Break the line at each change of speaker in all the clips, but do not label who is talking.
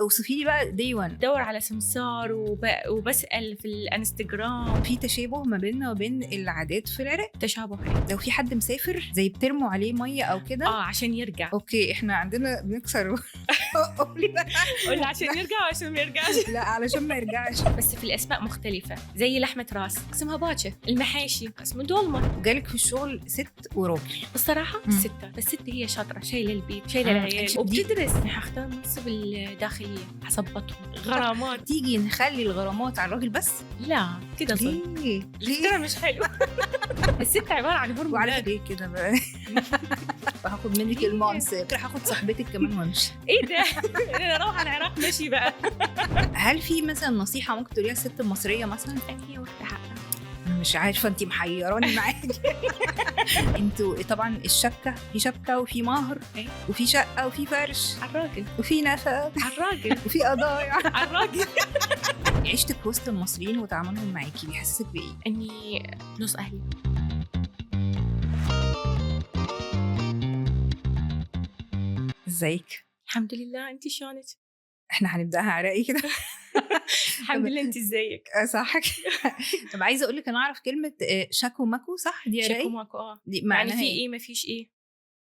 اوصفي لي بقى day one.
بدور على سمسار وبسأل في الانستغرام.
في تشابه ما بيننا وبين العادات في العراق.
تشابه.
لو في حد مسافر زي بترموا عليه ميه او كده
عشان يرجع.
اوكي احنا عندنا بنكسر قولي بقى.
ولا عشان يرجع وعشان ما يرجعش.
لا علشان ما يرجعش.
بس في الاسماء مختلفة، زي لحمة راس اسمها باجة، المحاشي اسمه دولمة.
وجالك في الشغل ست وراجل؟
الصراحة الستة، بس الست هي شاطرة، شايلة البيت شايلة العيال وبتدرس. حختار منصب الداخلية، حصبتهم غرامات.
تيجي نخلي الغرامات على الراجل بس؟
لا كده ظلم.
ليه
مش حلو. الست عبارة عن هرمونات.
وعلى ليه كده بقى؟ هاخد منك المنصب، هاخد صاحبتك كمان وامشي.
ايه ده؟ انا اروح على العراق ماشي بقى.
هل في مثلا نصيحه ممكن تقوليها الست المصريه مثلا؟
هي واحدة حقها.
مش عارفه، انت محيراني معاكي. انتوا طبعا الشبكه، في شبكه وفي مهر وفي شقه وفي فرش
على الراجل
وفي نفق
على الراجل
وفي قضايا
على الراجل.
عيشتك وسط المصريين وتعاملهم معاكي بيحسسك بايه؟
اني نص اهلي.
ازيك؟
الحمد لله، انت شلونك؟
احنا هنبداها عراقي كده.
الحمد لله، انت ازيك؟
صح. طب عايزه اقول لك انا اعرف كلمه شاكو ماكو، صح؟ دي عراقي؟
شكو ماكو.
دي
يعني
معناها
في
ايه؟
ايه ما فيش ايه.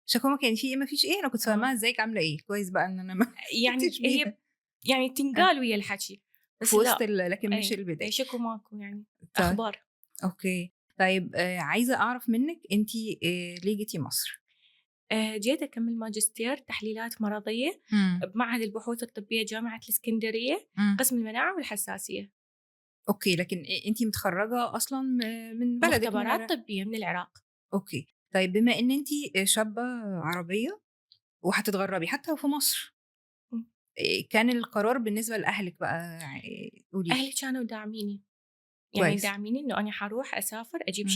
شكو ماكو يعني في ايه ما فيش ايه. انا كنت فاهماها ازيك عامله ايه. كويس بقى ان انا ما
يعني هي يعني تنقال ويا الحكي بس
في وسط
لا.
لكن مش البدايه.
شكو ماكو يعني
طيب.
اخبار.
اوكي طيب عايزه اعرف منك انت ليه جيتي مصر؟
جيت أكمل ماجستير تحليلات مرضية بمعهد البحوث الطبية جامعة الإسكندرية، قسم المناعة والحساسية.
أوكي، لكن أنتي متخرجة أصلاً من بلدك؟
مختبرات طبية من العراق.
أوكي طيب، بما إن أنتي شابة عربية وهتتغربي حتى في مصر، كان القرار بالنسبة لأهلك بقى قولي.
أهلي كانوا داعميني، يعني داعميني إنه أنا حروح أسافر أجيب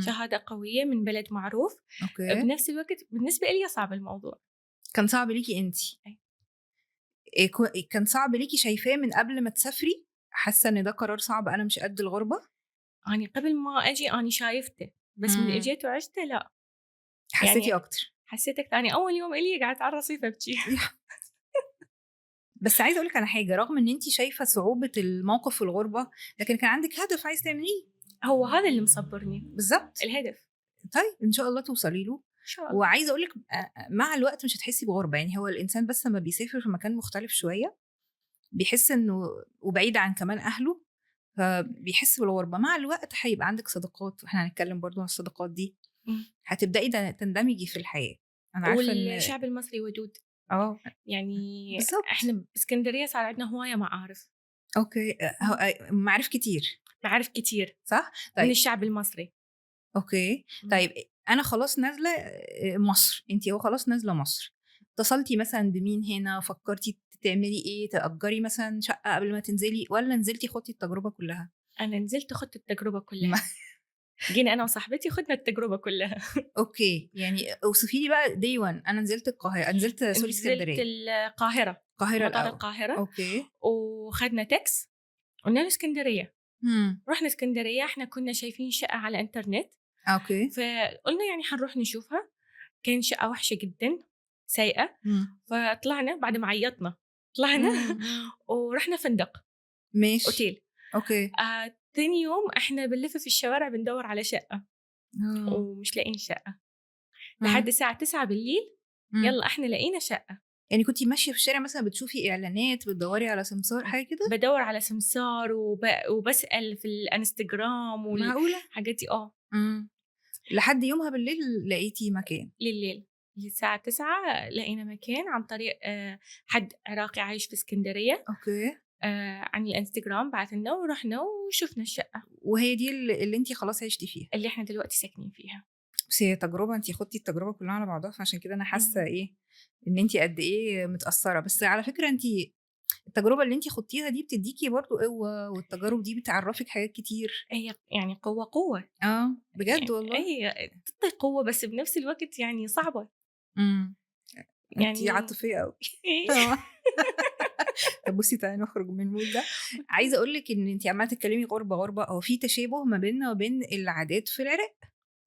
شهادة قوية من بلد معروف.
أوكي.
بنفس الوقت بالنسبة لي صعب الموضوع.
كان صعب ليكي أنتي؟ كان صعب ليكي شايفاه من قبل ما تسافري؟ حاسة إن ده قرار صعب، أنا مش قد الغربة؟
أنا قبل ما أجي أنا شايفته، بس من إجيت وعشته لا.
حسيتي
يعني
أكتر؟
حسيت أكتر. أنا أول يوم إلي قعدت على الرصيف أبكي.
بس عايزه اقول لك على حاجه، رغم ان انت شايفه صعوبه الموقف في الغربه، لكن كان عندك هدف عايز تعمليه.
هو هذا اللي مصبرني
بالظبط،
الهدف.
طيب ان شاء الله توصلي له
ان شاء الله.
وعايزه اقول لك مع الوقت مش هتحسي بغربه. يعني هو الانسان بس لما بيسافر في مكان مختلف شويه بيحس انه وبعيد عن كمان اهله، فبيحس بالغربه. مع الوقت هيبقى عندك صداقات، واحنا هنتكلم برضو عن الصداقات دي. هتبداي تندمجي في الحياه. انا عارفه
والشعب المصري ودود. يعني بالزبط. احنا باسكندريه صار عندنا هوايه معارف.
اوكي معارف كتير
صح. طيب. من الشعب المصري.
اوكي طيب انا خلاص نازله مصر، انتي هو خلاص نازله مصر، اتصلتي مثلا بمين هنا؟ فكرتي تعملي ايه؟ تأجري مثلا شقه قبل ما تنزلي، ولا نزلتي خدتي التجربه كلها؟
انا نزلت خدت التجربه كلها. جينا انا وصاحبتي خدنا التجربه كلها.
اوكي يعني اوصفي لي بقى day one. انا نزلت القاهره، نزلت اسكندريه.
نزلت القاهره مطار القاهره.
اوكي.
وخدنا تاكس قلنا اسكندريه. رحنا اسكندريه، احنا كنا شايفين شقه على الانترنت.
اوكي.
فقلنا يعني حنروح نشوفها. كان شقه وحشه جدا سيئه. فطلعنا بعد ما عيطنا، طلعنا ورحنا فندق.
ماشي.
اوتيل.
اوكي.
ثاني يوم احنا بنلف في الشوارع بندور على شقه. ومش لاقيين شقه لحد الساعه 9 بالليل. يلا احنا لقينا شقه.
يعني كنتي ماشيه في الشارع مثلا بتشوفي اعلانات، بتدوري على سمسار حاجه كده؟
بدور على سمسار وبسأل في الانستغرام
معقوله
حاجات دي.
لحد يومها بالليل لقيتي مكان؟
لليل الساعة 9 لقينا مكان عن طريق حد عراقي عايش في اسكندرية.
اوكي.
عن الانستغرام بعث لنا ورحنا وشفنا الشقة.
وهي دي اللي انتي خلاص عشتي فيها،
اللي احنا دلوقتي ساكنين فيها.
بس هي تجربة، انتي خدتي التجربة كلها على بعضها، فعشان كده انا حاسة ايه ان انتي قد ايه متأثرة. بس على فكرة انتي التجربة اللي انتي خدتيها دي بتديكي برضو قوة، والتجارب دي بتعرفك حاجات كتير.
هي يعني قوة
بجد
يعني
والله.
هي تعطي قوة، بس بنفس الوقت يعني صعبة.
يعني انتي عاطفية قوي. طب بصي تعالي نخرج من المود ده. عايزة اقولك ان انتي عمالة تتكلمي غربة او في تشابه ما بيننا وبين العادات في العراق.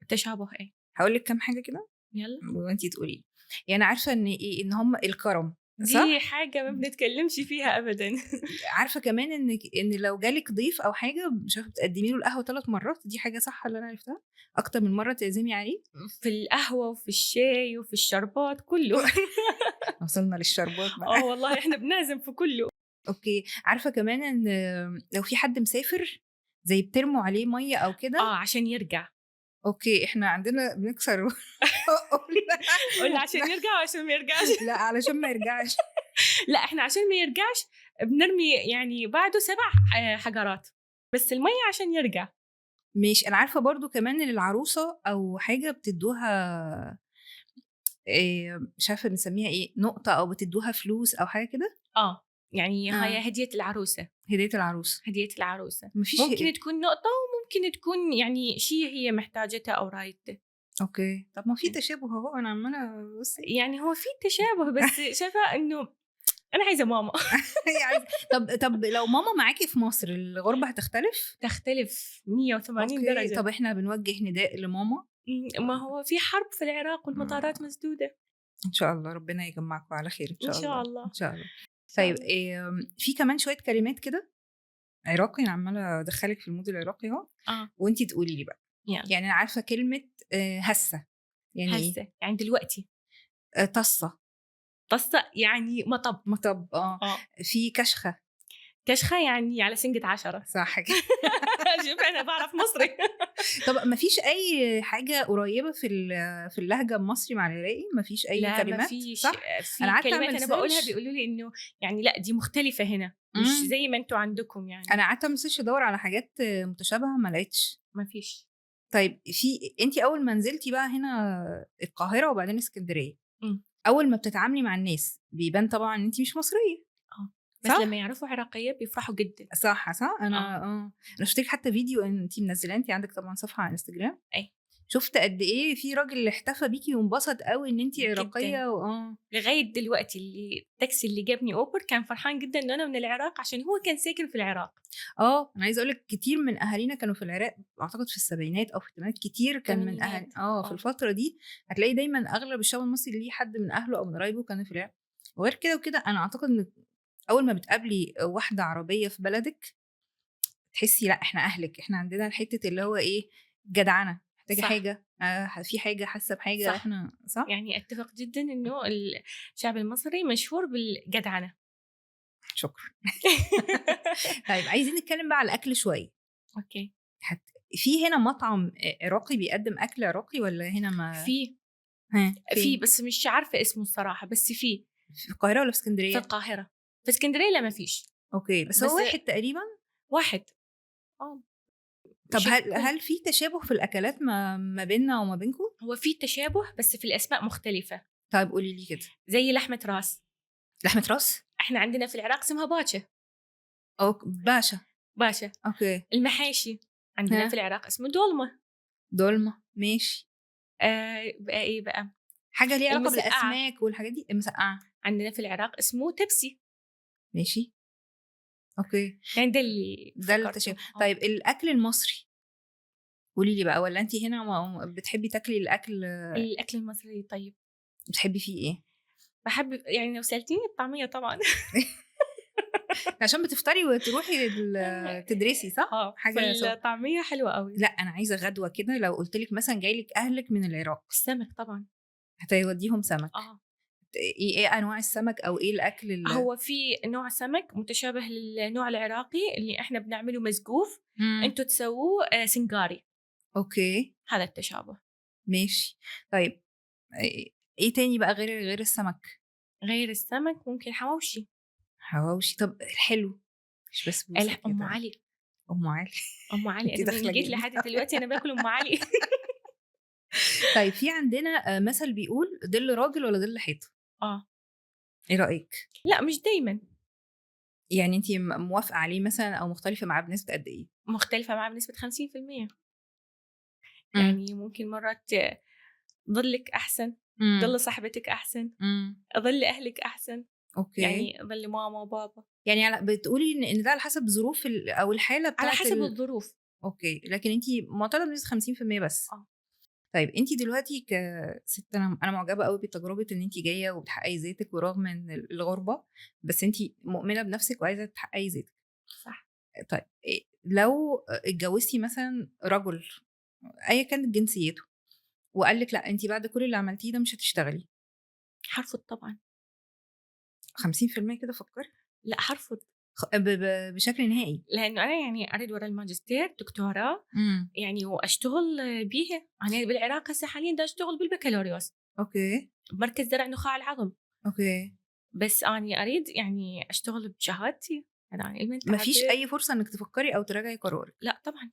تشابه
هقولك كام حاجة كده
يلا
وانتي تقولي. يعني عارفة ان ايه، ان هم الكرم
دي حاجة ما بنتكلمش فيها أبدا.
عارفة كمان إن لو جالك ضيف أو حاجة مش عارفة تقدمي له القهوة 3 مرات، دي حاجة صح اللي أنا عرفتها؟ أكتر من مرة تعزمي عليه؟
في القهوة وفي الشاي وفي الشربات كله.
وصلنا للشربات بقى.
والله إحنا بنعزم في كله.
أوكي، عارفة كمان إن لو في حد مسافر زي بترموا عليه مَيّة أو كده
عشان يرجع.
أوكي، إحنا عندنا بنكسر
قُلنا عشان يرجع وعشان ما يرجعش.
لأ، علشان ما يرجعش.
لأ، إحنا عشان ما يرجعش بنرمي يعني بعده 7 حجرات، بس المَيّة عشان يرجع.
ماشي، أنا عارفة برضه كمان إن للعروسة أو حاجة بتدّوها مش عارفة بنسميها إيه، نقطة أو بتدّوها فلوس أو حاجة كده؟
يعني هي
آه.
هدية العروسة.
هدية العروسة.
هدية العروسة.
ما فيش
ممكن تكون نقطة وممكن تكون يعني شي هي محتاجته أو رايدته.
أوكي، طب ما في تشابه أهو، أنا عمّالة بُصّي
يعني هو في تشابه بس شايفة إنه أنا عايزة ماما.
هي عايزة طب لو ماما معاكِ في مصر الغُربة هتختلف؟
تختلف 180
أوكي،
درجة.
طب إحنا بنوجّه نداء لماما
ما هو في حرب في العراق والمطارات مسدودة.
إن شاء الله ربنا يجمّعكم على خير إن
إن
شاء
شاء
الله،
الله.
إن شاء الله.
إن شاء
طيب
الله.
في كمان شوية كلمات كده عراقي، أنا عمّالة أدخّلِك في الmood العراقي أهو، وأنتِ تقولي لي بقى.
يالّا.
يعني أنا عارفة كلمة هسّة، يعني إيه؟
هسه يعني دلوقتي.
طَصّة،
طاسة يعني مطب.
مطب في كشخة،
كشخة يعني على سنجة 10.
صح كده.
شوف أنا باعرف مصري.
طب ما فيش أي حاجة قريّبة في اللهجة المصري مع العراقي، ما فيش أي
لا ما
كلمات،
فيش.
صح؟ أنا
في
قعدت
كلمات
أعمل
أنا باقولها
search
بيقولوا لي إنه يعني لأ دي مختلفة هنا، مش زي ما أنتم عندكم يعني.
أنا قعدت أعمل search أدوّر على حاجات متشابهة ما لقيتش.
ما فيش.
طيب أنتِ أول ما نزلتِ بقى هنا القاهرة وبعدين إسكندرية،
إمم.
أول ما بتتعاملي مع الناس بيبان طبعًا إن أنتِ مش مصرية،
بس
صح؟
لمّا يعرفوا عراقية بيفرحوا جدًا.
صح؟ أنا شُفت لِك حتى فيديو أنتِ منزّلاه، أنتِ عندِك طبعًا صفحة على إنستجرام،
أي.
شُفت قد إيه في راجل احتفى بيكِ وانبسط أوي إن أنتِ
جدًا.
عراقية
لغاية دلوقتي التاكسي اللي جابني أوبر كان فرحان جدًا إن أنا من العراق عشان هو كان ساكن في العراق.
أنا عايزة أقول لِك كتير من أهالينا كانوا في العراق، أعتقد في السبعينات أو في التمانينات، كتير كان من
التمانينات.
في الفترة دي هتلاقي دايمًا أغلب الشعب المصري ليه حد من أهله أو من قرايبه كانوا في العراق، وغير كده وكده أنا أعتقد إن أول ما بتقابلي واحدة عربية في بلدِك تحسي لأ إحنا أهلِك، إحنا عندنا الحتة اللي هو إيه، جدعنة، محتاجة
صح.
حاجة في حاجة حاسة بحاجة
صح.
إحنا صح؟
يعني أتّفق جدًا إنه الشعب المصري مشهور بالجدعنة.
شكرًا. طيب عايزين نتكلم بقى على الأكل شوية.
أوكي.
هت في هنا مطعم عراقي بيقدّم أكل عراقي والّا هنا ما
في
فين؟
بس مش عارفة اسمه الصراحة، بس في
في القاهرة والّا في
في
إسكندرية؟
القاهرة. في إسكندرية لأ ما فيش.
أوكي، بس هو
بس
واحد تقريبًا؟
واحد. آه.
طب
مش
هل في تشابه في الأكلات ما بيننا وما بينكم؟
هو في تشابه بس في الأسماء مختلفة.
طيب قولي لي كده.
زي لحمة راس.
لحمة راس؟
إحنا عندنا في العراق اسمها باتشا.
باشا،
باشا.
أوكي.
المحاشي عندنا في
ها،
العراق اسمه دولمة.
دولمة، ماشي.
بقى إيه بقى؟
حاجة ليها علاقة
المسقعة
بالأسماك والحاجات دي؟ المسقعة،
عندنا في العراق اسمه تبسي.
ماشي، أوكي،
يعني ده اللي
ده
فكرته.
التشابه. طيب الأكل المصري، قولي لي بقى والّا أنتِ هنا بتحبي تاكلي الأكل
الأكل المصري طيب.
بتحبي فيه إيه؟
باحب يعني لو سألتيني الطعمية طبعًا.
عشان بتفطري وتروحي تدرسي صح؟ حاجة
فالطعمية حلوة أوي.
لأ أنا عايزة غدوة كده لو قُلت لِك مثلًا جاي لِك أهلِك من العراق،
السمك طبعًا.
هتودّيهم سمك،
آه.
إيه أنواع السمك أو إيه الأكل
هو في نوع سمك متشابه للنوع العراقي اللي إحنا بنعمله مسقوف،
إمم،
أنتم تسووه سنجاري.
أوكي،
هذا التشابه.
ماشي. طيب إيه تاني بقى غير السمك؟
غير السمك ممكن حواوشي.
حواوشي، طب الحلو، مش بسبوسة
أم
كده،
علي.
أم علي.
أم علي
أنتِ
أنا من
داخلة
جيت
جامد.
لحد دلوقتي أنا باكل أم علي.
طيب في عندنا مثل بيقول ضِل راجل ولا ضِل حيطة،
آه.
إيه رأيك؟
لأ مش دايمًا.
يعني أنتِ موافقة عليه مثلًا أو مختلفة معاه بنسبة قد إيه؟
مختلفة معاه بنسبة 50%.
إمم،
يعني ممكن مرات ظِلِّك أحسن،
إمم،
ظِل صاحبتِك أحسن،
إمم،
ظِل أهلِك أحسن،
أوكي.
يعني ظِل ماما وبابا.
يعني بتقولي إن ده على حسب ظروف أو الحالة
على
بتاعة
حسب الظروف.
أوكي، لكن أنتِ معترضة بنسبة 50% بس.
آه.
طيب انت دلوقتي كست، انا معجبه قوي بتجربه ان انت جايه وبتحققي ذاتك ورغم ان الغربه، بس انت مؤمنه بنفسك وعايزه تحققي ذاتك.
صح.
طيب لو اتجوزتي مثلا رجل ايا كانت جنسيته وقال لك لا انت بعد كل اللي عملتيه ده مش هتشتغلي،
حرفض طبعا.
50% كده فكري؟
لا حرفض.
بشكل نهائي؟
لانه انا يعني اريد ورا الماجستير دكتوراه
امم
يعني واشتغل بيها. انا بالعراق هسه حاليا دا اشتغل بالبكالوريوس
اوكي
بمركز زرع نخاع العظم.
اوكي.
بس اني اريد يعني اشتغل بشهادتي. انا علم
مفيش
تعبير.
اي فرصه انك تفكري او تراجعي قرارك؟
لا طبعا.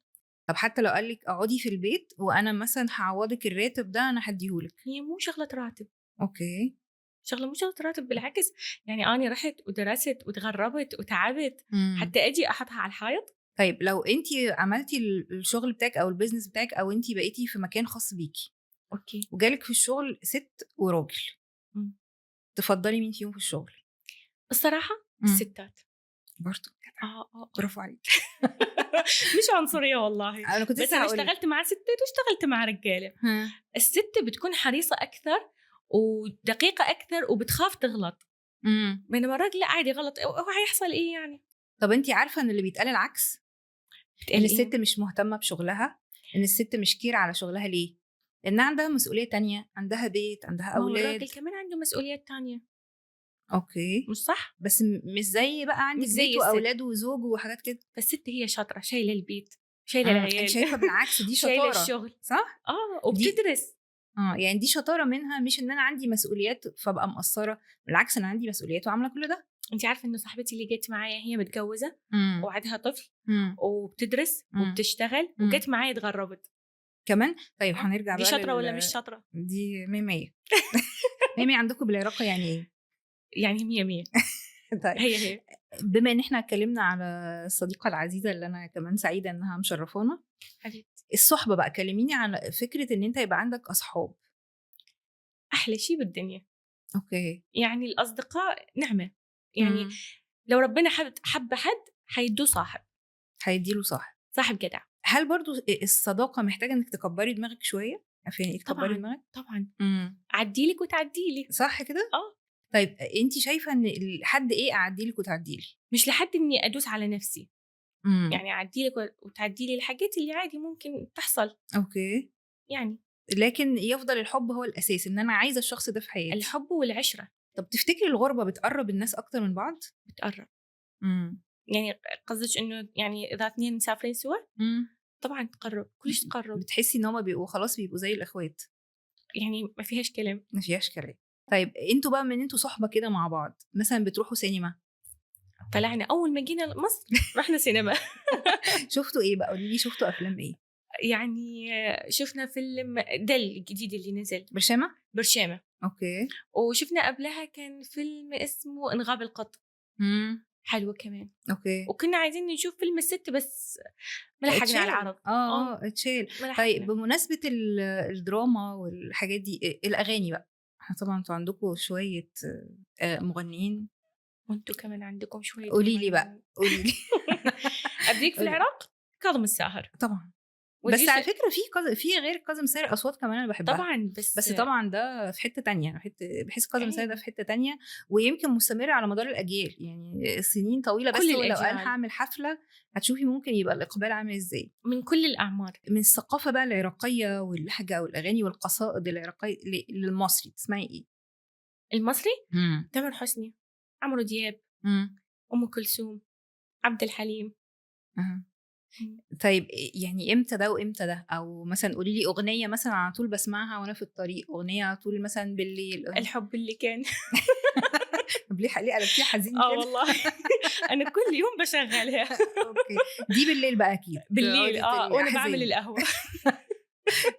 طب حتى لو قال لك اقعدي في البيت وانا مثلا هعوضك الراتب ده انا هديهولك؟
هي مو شغله راتب.
اوكي.
شغله مو شغله راتب بالعكس. يعني اني رحت ودرست وتغربت وتعبت
مم.
حتى اجي احطها على الحائط.
طيب لو انت عملتي الشغل بتاعك او البيزنس بتاعك او انت بقيتي في مكان خاص بيكي
اوكي.
وجالك في الشغل ست وراجل،
مم.
تفضلي مين فيهم في الشغل؟
الصراحه
مم.
الستات.
برضه برافو عليك.
مش عنصريه والله.
انا كنت
بس
لسه
انا
هقول
اشتغلت مع ستات واشتغلت مع رجاله. الست بتكون حريصه اكثر ودقيقه اكثر وبتخاف تغلط. بينما الراجل لا عادي غلط هو هيحصل ايه يعني.
طب انت عارفه ان اللي بيتقال العكس، ان
بتقال
الست
ايه؟
مش مهتمه بشغلها، ان الست مش كير على شغلها ليه؟ لان عندها مسؤوليه تانية، عندها بيت، عندها
ما هو
اولاد.
الراجل كمان عنده مسؤوليات تانية.
اوكي.
مش صح؟
بس مش زي بقى
مش
عندك
زي
بيت
الست.
واولاد وزوج وحاجات كده.
فالست هي شاطره شايله البيت شايله
انت
العيال.
شايفه بالعكس دي
شايله
شطاره؟
الشغل.
صح. دي
وبتدرس.
يعني دي شطاره منها، مش ان انا عندي مسؤوليات فابقى مقصره، بالعكس انا عندي مسؤوليات وعامله كل ده.
انت عارفه انه صاحبتي اللي جت معايا هي متجوزه
امم
وعندها طفل
امم
وبتدرس وبتشتغل وجت معايا اتغربت
كمان. طيب هنرجع
دي
بقى
شاطره ولا مش شاطره؟
دي 100 100. 100 100 عندكم بالعراقه يعني ايه؟
يعني 100
طيب
هي
بما ان احنا اتكلمنا على الصديقه العزيزه اللي انا كمان سعيده انها مشرفانا،
حبيبتي.
الصحبه بقى، كلميني عن فكره ان انت يبقى عندك اصحاب.
احلى شيء بالدنيا.
اوكي.
يعني الاصدقاء نعمه. يعني لو ربنا حب حد حيدوه صاحب.
هيديله صاحب
جدع.
هل برضو الصداقه محتاجه انك تكبري دماغك شويه عشان تكبري
طبعا
دماغك؟
طبعا. اعديلك وتعديلي.
صح كده. طيب انت شايفه ان حد ايه اعديلك وتعديلي؟
مش لحد اني ادوس على نفسي.
يعني
يعني اعديلك وتعديلي الحاجات اللي عادي ممكن تحصل.
اوكي.
يعني
لكن يفضل الحب هو الاساس، ان انا عايزه الشخص ده في حياتي.
الحب والعشره.
طب تفتكري الغربه بتقرب الناس اكتر من بعض؟
بتقرب.
امم
يعني قصدك انه يعني اذا اثنين مسافرين سوا طبعا تقرب كلش تقرب.
بتحسي ان هما بيبقوا خلاص بيبقوا زي الاخوات؟
يعني ما فيهاش كلام.
ما فيهاش كلام. طيب انتوا بقى من انتوا صحبه كده مع بعض مثلا بتروحوا سينما؟
طلعنا اول ما جينا مصر رحنا سينما.
شفتوا ايه بقى؟ قولي لي شفتوا افلام ايه؟
يعني شفنا فيلم دل الجديد اللي نزل برشامة.
اوكي.
وشفنا قبلها كان فيلم اسمه انغاب القط. حلوة كمان.
اوكي.
وكنا عايزين نشوف فيلم الست بس ما لحقنا على العرض.
اتشال. طيب بمناسبة الدراما والحاجات دي، الأغاني بقى، احنا طبعا انتوا عندكم شوية مغنيين
وانتوا كمان عندكم شوية.
قولي لي بقى قولي لي.
أبديك في العراق كاظم الساهر
طبعا. بس على فكرة في غير كاظم الساهر أصوات كمان أنا بحبها
طبعا. بس
طبعا ده في حتة تانية. بحس كاظم الساهر ده في حتة تانية ويمكن مستمر على مدار الأجيال، يعني سنين طويلة. بس لو قال هعمل حفلة هتشوفي ممكن يبقى الإقبال عامل إزاي
من كل الأعمار.
من الثقافة بقى العراقية واللهجة والأغاني والقصائد العراقية للمصري تسمعي إيه؟
المصري؟ تامر حسني، عمرو دياب، أم كلثوم، عبد الحليم.
طيب يعني امتى ده وامتى ده؟ او مثلا قولي لي اغنيه مثلا على طول بسمعها وانا في الطريق، اغنيه على طول مثلا بالليل.
الحب اللي كان.
طب ليه قلبتيها حزين كده؟
والله انا كل يوم بشغلها.
اوكي. دي بالليل بقى اكيد
بالليل وانا بعمل القهوه.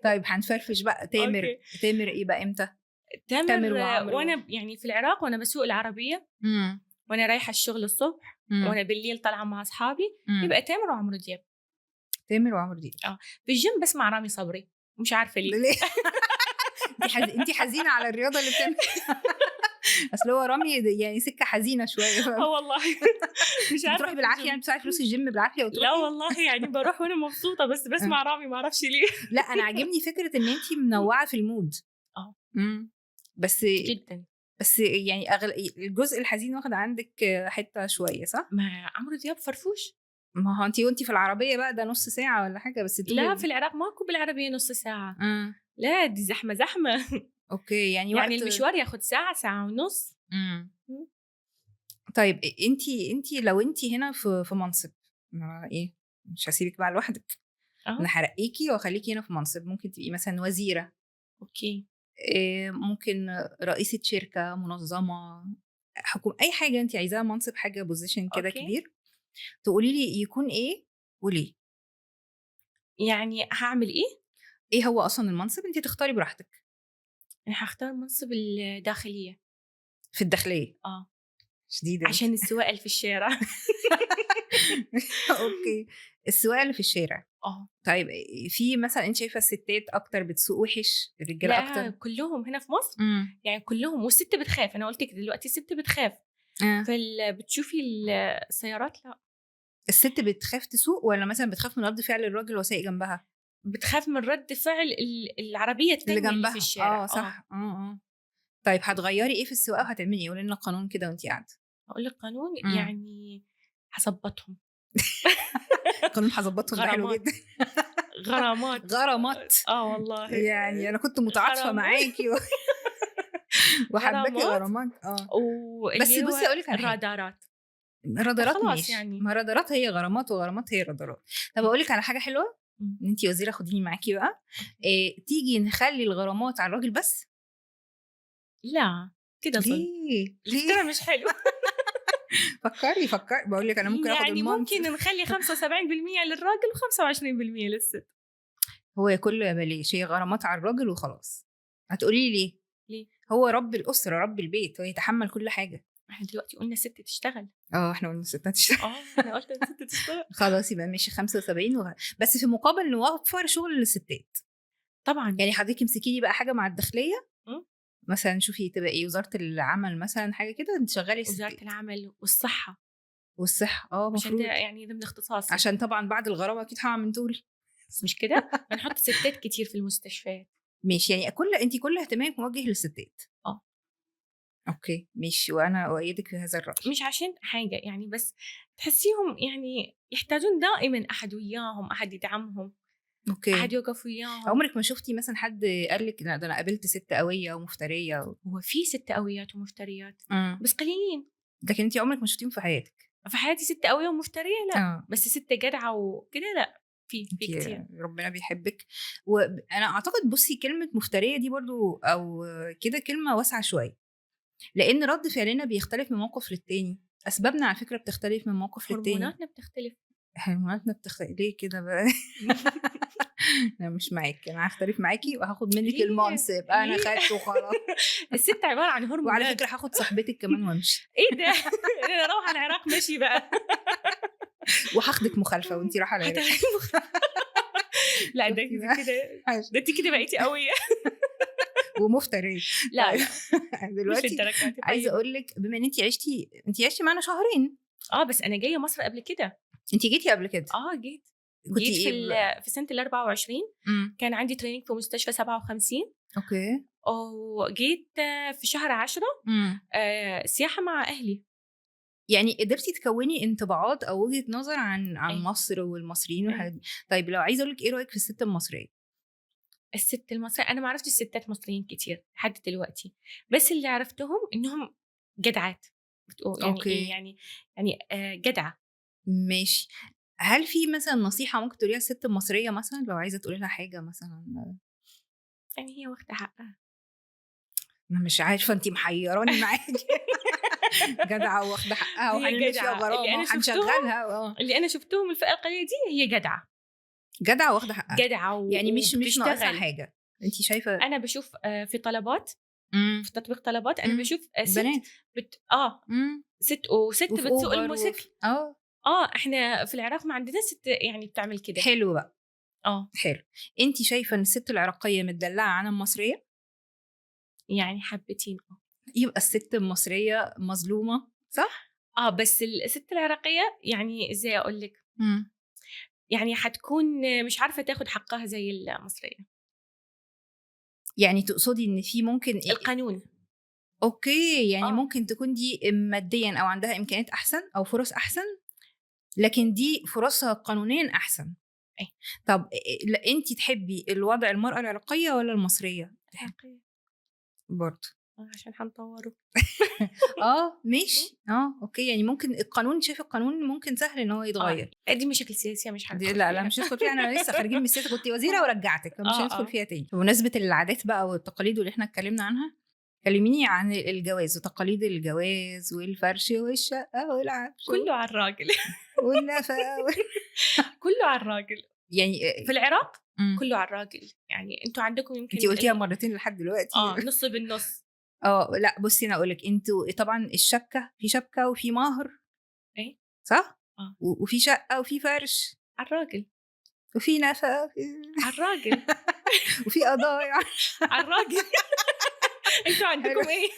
طيب هنفرفش بقى. تامر ايه بقى امتى؟
تامر وانا يعني في العراق وانا بسوق العربيه وانا رايحه الشغل الصبح وانا بالليل طالعه مع اصحابي يبقى تامر وعمرو دياب. في الجيم بسمع رامي صبري مش عارفه ليه.
انت حزينه على الرياضه اللي بتعمل. اصل هو رامي يعني سكه حزينه شويه
والله مش عارفه
بتروحي بالعافيه يعني بتدفعي فلوس الجيم بالعافيه وتروحي؟
لا والله يعني بروح وانا مبسوطه، بس بسمع رامي ما اعرفش ليه.
لا انا عاجبني فكره ان انت منوعه في المود. بس
جدا.
بس يعني الجزء الحزين واخد عندك حته شويه صح؟
ما عمرو دياب فرفوش.
ما هو انت وانت في العربيه بقى ده نص ساعه ولا حاجه بس
لا في العراق ماكو بالعربيه نص ساعه.
آه.
لا دي زحمه زحمه.
اوكي يعني
يعني
وقت
المشوار ياخد ساعه ساعه ونص.
طيب انت لو انت هنا في منصب ايه، مش هسيبك بقى لوحدك، انا هرقيكي واخليكي هنا في منصب. ممكن تبقي مثلا وزيره،
اوكي،
ممكن رئيسه شركه، منظمه، حكومه، اي حاجه انت عايزاها، منصب، حاجه بوزيشن كده كبير، تقولي لي يكون ايه وليه.
يعني هعمل
ايه هو اصلا المنصب؟ انت تختاري براحتك.
انا هختار منصب الداخليه.
في الداخليه؟ شديده
عشان السواقه اللي في الشارع.
اوكي، السواقه اللي في الشارع. طيب في مثلا انت شايفه الستات اكتر بتسوق وحش، الرجاله اكتر؟
لا كلهم هنا في مصر يعني كلهم، والست بتخاف. انا قلت لك دلوقتي الست بتخاف. بتشوفي السيارات لا.
الست بتخاف تسوق ولا مثلا بتخاف من رد فعل الراجل وهو سايق جنبها؟
بتخاف من رد فعل العربيه التانية اللي جنبها في الشارع.
صح. طيب هتغيري ايه في السواقه وهتعملي ايه؟ قولي لنا القانون كده وانت قاعده.
هقول لك قانون يعني هظبطهم.
قانون هظبطهم ده حلو جدا.
غرامات.
غرامات.
والله
يعني انا كنت متعاطفه معاكي وحباكي غرامات. بس بصي اقول لك على
الرادارات.
رادارات ماشي يعني. ما رادارات هي غرامات وغرامات هي رادارات. طب اقول لك على حاجه حلوه، انتي وزيره خديني معاكي بقى. تيجي نخلي الغرامات على الراجل بس.
لا كده
ليه
كده مش حلو.
فكري بقول لك انا ممكن اخد
يعني ممكن نخلي 75% للراجل و25% للست.
هو كله يا بلاش، هي غرامات على الراجل وخلاص. هتقولي لي ليه؟ هو رب الاسره، رب البيت، هو يتحمل كل حاجه.
احنا دلوقتي قلنا الست تشتغل.
احنا قلنا الست تشتغل.
انا قلت الست تشتغل.
خلاص يبقى ماشي 75 بس في مقابل نوفر شغل للستات
طبعا.
يعني حضرتك امسكي لي بقى حاجه مع الداخليه مثلا، شوفي تبقى ايه، وزاره العمل مثلا، حاجه كده تشغلي
وزاره العمل والصحه.
المفروض
يعني ضمن اختصاصي،
عشان طبعا بعد الغرامه اكيد هعمل طولي.
مش كده؟ بنحط ستات كتير في المستشفيات.
ماشي، يعني انت كل اهتمامك موجه للستات. اوكي ماشي، وانا اؤيدك في هذا الراي.
مش عشان حاجه يعني، بس تحسيهم يعني يحتاجون دائما احد وياهم، احد يدعمهم،
اوكي،
احد يوقف وياهم.
عمرك ما شفتي مثلا حد قال لك لا ده انا قابلت ست قويه ومفتريه
هو في ست قويات ومفتريات بس قليلين.
لكن انت عمرك ما شفتيهم في حياتك؟
في حياتي ست قويه ومفتريه لا. بس ست جدعه وكده لا، في كتير.
ربنا بيحبك. وانا اعتقد بصي كلمه مفتريه دي برضو او كده كلمه واسعه شويه، لان رد فعلنا بيختلف من موقف للتاني، اسبابنا على فكره بتختلف من موقف للتاني،
هرموناتنا بتختلف.
ليه كده بقى؟ انا مش معاكي، انا هختلف معاكي وهاخد منك المنصب. انا خدته خلاص.
الست عباره عن هرمونات.
وعلى فكره هاخد صاحبتك كمان وامشي.
ايه ده؟ انا اروح على العراق ماشي بقى.
وهاخدك مخالفه وانتي رايحه على العراق.
لا ده انت كده بقيتي قويه
ومفتريه.
لا
دلوقتي عايزه اقول لك، بما ان انت عشتي معانا شهرين.
بس انا جايه مصر قبل كده.
انت جيتي قبل كده؟
جيت في سنه 24 كان عندي تريننج في مستشفى 57.
اوكي.
وجيت في شهر 10 سياحه مع اهلي.
يعني قدرتي تكوني انطباعات او وجهه نظر عن مصر والمصريين والحاجات دي. طيب لو عايزه اقول لك ايه رايك في الست المصريه؟
الست المصريه انا ما عرفتش ستات مصريين كتير لحد دلوقتي، بس اللي عرفتهم انهم جدعات. يعني
أوكي.
يعني جدعه.
ماشي. هل في مثلا نصيحه ممكن تقوليها الست المصريه مثلا لو عايزه تقولي لها حاجه مثلا؟
يعني هي واخده حقها.
انا مش عارفه، انت محيراني معاكي. جدعه واخده حقها وهنمشي فيها غرامه وهنشغلها.
اللي انا شفتهم الفئه القليله دي هي
جدعه واخده حقها،
جدعه
يعني مش ناقصها حاجه. انت شايفه؟
انا بشوف في طلبات في تطبيق طلبات انا بشوف ست
بنات
ست بتسوق الموتوسيكل. احنا في العراق ما عندنا ست يعني بتعمل كده.
حلو بقى. حلو. انت شايفه ان الست العراقيه متدلعه عن المصريه؟
يعني حبتين.
يبقى الست المصرية مظلومة صح؟
بس الست العراقية يعني ازاي اقول لك،
مم.
يعني حتكون مش عارفة تاخد حقها زي المصرية.
يعني تقصدي ان في ممكن
القانون
اوكي، يعني
اه
ممكن تكون دي ماديا او عندها امكانيات احسن او فرص احسن، لكن دي فرصها قانونيا احسن.
أي.
طب لا انت تحبي الوضع المرأة العراقية ولا المصرية؟ تحبي
العراقية
برضه؟
عشان حنطوره.
ماشي اوكي، يعني ممكن القانون، شايف القانون ممكن سهل ان هو يتغير.
دي مشاكل سياسية مش
دي
حندخل
لا لا
فيها.
مش هندخل فيها، انا لسه خارجين من السياسه، كنت وزيره ورجعتك، فمش هندخل
اه
فيها تاني. بمناسبه العادات بقى والتقاليد اللي احنا اتكلمنا عنها، كلميني عن الجواز وتقاليد الجواز والفرش والشقه والعفش
كله على الراجل.
والنفقه
كله على الراجل
يعني
في العراق.
مم.
كله على الراجل، يعني انتوا عندكم يمكن
انتي قلتيها مرتين لحد دلوقتي.
نص بالنص.
لا بصي انا اقول لك، انتوا طبعا الشبكه، في شبكه وفي مهر،
ايه
صح؟
اه
وفي شقه وفي فرش
على الراجل،
وفي نفقه
على الراجل.
وفي قضايا.
على الراجل. انتوا
حلو.
عندكم ايه؟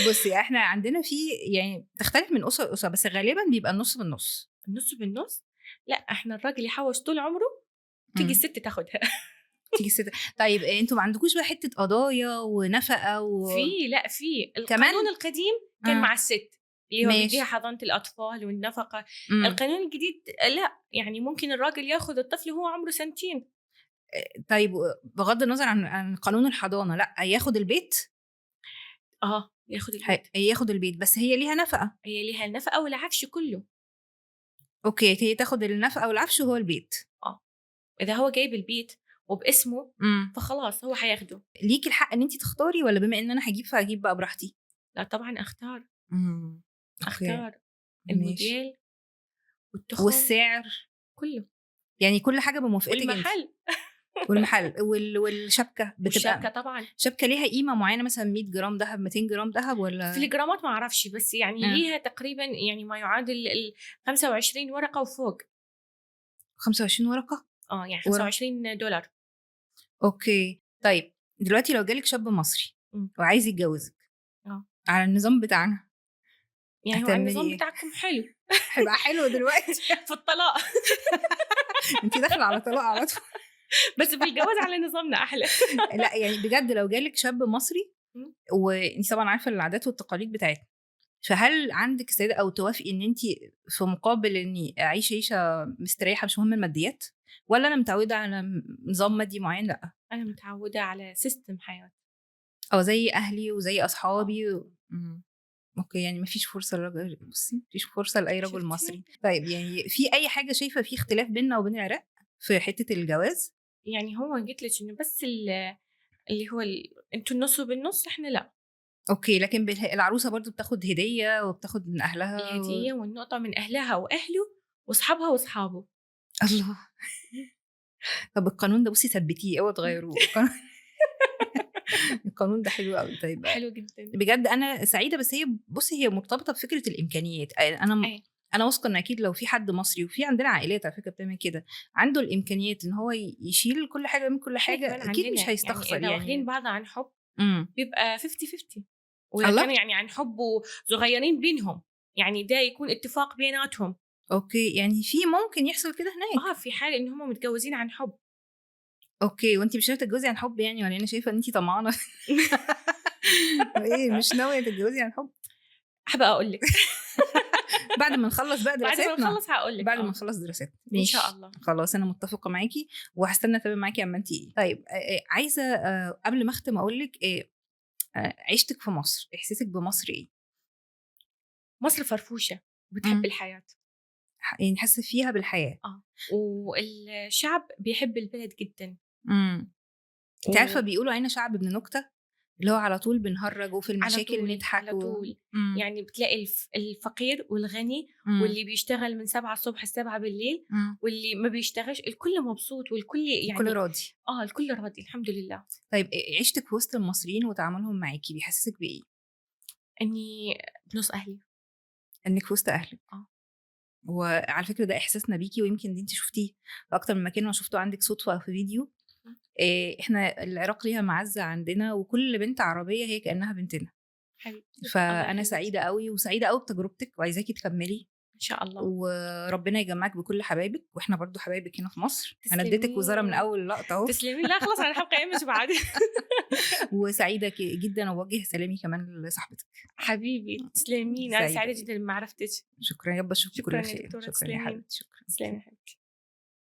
بصي احنا عندنا في، يعني تختلف من اسره لاسره، بس غالبا بيبقى النص بالنص.
النص بالنص. لا احنا الراجل يحوش طول عمره، تيجي
مم.
الست تاخدها.
تيجي الست. طيب انتوا ما عندكوش بقى حته قضايا ونفقه
لا في
كمان؟
القانون القديم كان مع الست اللي هو بيديها
ماشي.
حضانة الأطفال والنفقة.
مم.
القانون الجديد لا، يعني ممكن الراجل ياخد الطفل وهو عمره 2 سنين.
طيب بغض النظر عن قانون الحضانه، لا ياخد البيت.
ياخد البيت.
ياخد البيت، بس هي ليها نفقه.
هي ليها النفقة والعفش كله.
اوكي، هي تاخد النفقه والعفش وهو البيت.
إذا هو جايب البيت وباسمه
مم.
فخلاص هو هياخده.
ليكي الحق ان انت تختاري، ولا بما ان انا هجيب فهجيب بقى براحتي؟
لا طبعا أختار.
اوكي
أختار
ماشي.
الموديل والتخن
والسعر،
كله
يعني كل حاجه بموافقتك انت؟
والمحل
والمحل والشبكه
والشبكة
بتبقى،
طبعا.
شبكه ليها قيمه معينه، مثلا 100 جرام ذهب، 200 جرام ذهب،
في
ولا؟
الجرامات ما أعرفش، بس يعني ليها تقريبا يعني ما يعادل 25 ورقة وفوق.
25 ورقه؟
يعني
ورقه.
$25.
اوكي طيب، دلوقتي لو جالك شاب مصري
مم.
وعايز يتجوزك
اه
على النظام بتاعنا،
يعني هو
هتعملي
النظام
ايه؟
بتاعكم حلو.
هيبقى حلو دلوقتي.
في الطلاق.
انت داخله على طلاق على طول.
بس في الجواز على نظامنا أحلى.
لا يعني بجد، لو جالك شاب مصري
مم.
وانت طبعا عارفه العادات والتقاليد بتاعتنا، فهل عندك استعداد او توافقي ان انت في مقابل اني اعيش عيشه مستريحه، مش مهم الماديات، ولا انا متعوده على نظام مادي معين؟ لا
أنا متعودة على سيستم حياة.
او زي اهلي وزي
آه.
اصحابي اوكي، يعني مفيش فرصه للراجل، بصي مفيش فرصه لاي رجل
شفتي؟
مصري. طيب يعني في اي حاجه شايفه في اختلاف بيننا وبين العراق في حته الجواز؟
يعني هو قلت لك إنه بس اللي هو أنتوا النص بالنص، إحنا لا.
اوكي، لكن العروسه برضو بتاخد هديه وبتاخد من اهلها
الهدية والنقطة من أهلها وأهله وأصحابها وأصحابه.
الله. طب القانون ده بصي ثبتيه، اوعوا تغيروه القانون. القانون ده حلو قوي. طيب
حلو جدا.
بجد انا سعيده، بس هي بصي هي مرتبطه بفكره الامكانيات.
أي.
انا واثقه ان اكيد لو في حد مصري، وفي عندنا عائلات على فكره بتعمل كده، عنده الامكانيات ان هو يشيل كل حاجه من كل
إحنا
حاجه،
كمان
اكيد مش
عندنا، يعني
هيستخسر
إذا واخدين
يعني.
بعض عن حب
امم
بيبقى 50-50. وإذا
الله.
كانوا يعني عن حب وصغيرين بينهم، يعني ده يكون اتفاق بيناتهم.
اوكي، يعني في ممكن يحصل كده هناك.
في حال إن هم متجوزين عن حب.
اوكي، وانت مش ناويه تتجوزي عن حب يعني، ولا انا شايفه ان انت طمعانه؟ ايه، مش ناويه تتجوزي عن حب؟
هبقى أقول لك.
بعد ما نخلص بقى
بعد ما
دراساتنا.
نخلص هقول لك.
بعد ما نخلص دراساتنا
إن شاء
ماشي.
الله.
خلاص انا متفقه معاكي، وهستنى اتابع معاكي اما انت ايه. طيب عايزه قبل ما اختم اقول لك عيشتك في مصر، احساسك بمصر ايه؟
مصر فرفوشة وبتحب الحياة.
يعني حاسه فيها بالحياه.
والشعب بيحب البلد جدا.
انت عارفه بيقولوا علينا شعب ابن نكته، اللي هو على طول بنهرج وفي
على
المشاكل
طول
نضحك
على طول. يعني بتلاقي الفقير والغني واللي بيشتغل من 7 الصبح 7 بالليل واللي ما بيشتغلش، الكل مبسوط والكل يعني
الكل راضي.
الكل راضي الحمد لله.
طيب عيشتك في وسط المصريين وتعاملهم معاكي بيحسسك بايه؟
اني بنص اهلي.
انك في وسط اهلك. وعلى فكره ده احساسنا بيكي، ويمكن دي انت شفتيه في اكتر من مكان، انا شفته عندك صدفه في فيديو. احنا العراق ليها معزه عندنا، وكل بنت عربيه هي كانها بنتنا.
حبيبتي الله
فانا
يخليك.
سعيده قوي، وسعيده قوي بتجربتك، وعايزاكي تكملي،
ان شاء الله.
وربنا يجمعك بكل حبايبك، واحنا برضو حبايبك هنا في مصر. انا اديتك وزاره من
تسلمين
اول لقطه اهو.
تسلمين. لا خلاص انا حلقه ايمج بعد.
وسعيده جدا، ووجه سلامي كمان لصاحبتك.
حبيبي تسلمين، انا
سعيدة.
سعيده جدا بمعرفتك.
شكرا، يا رب اشوفك
شكرا
كل
يا
خير.
دكتورة،
شكرا يا
تسلمين.
حبيبتي، شكرا.
تسلمي يا حبيبتي.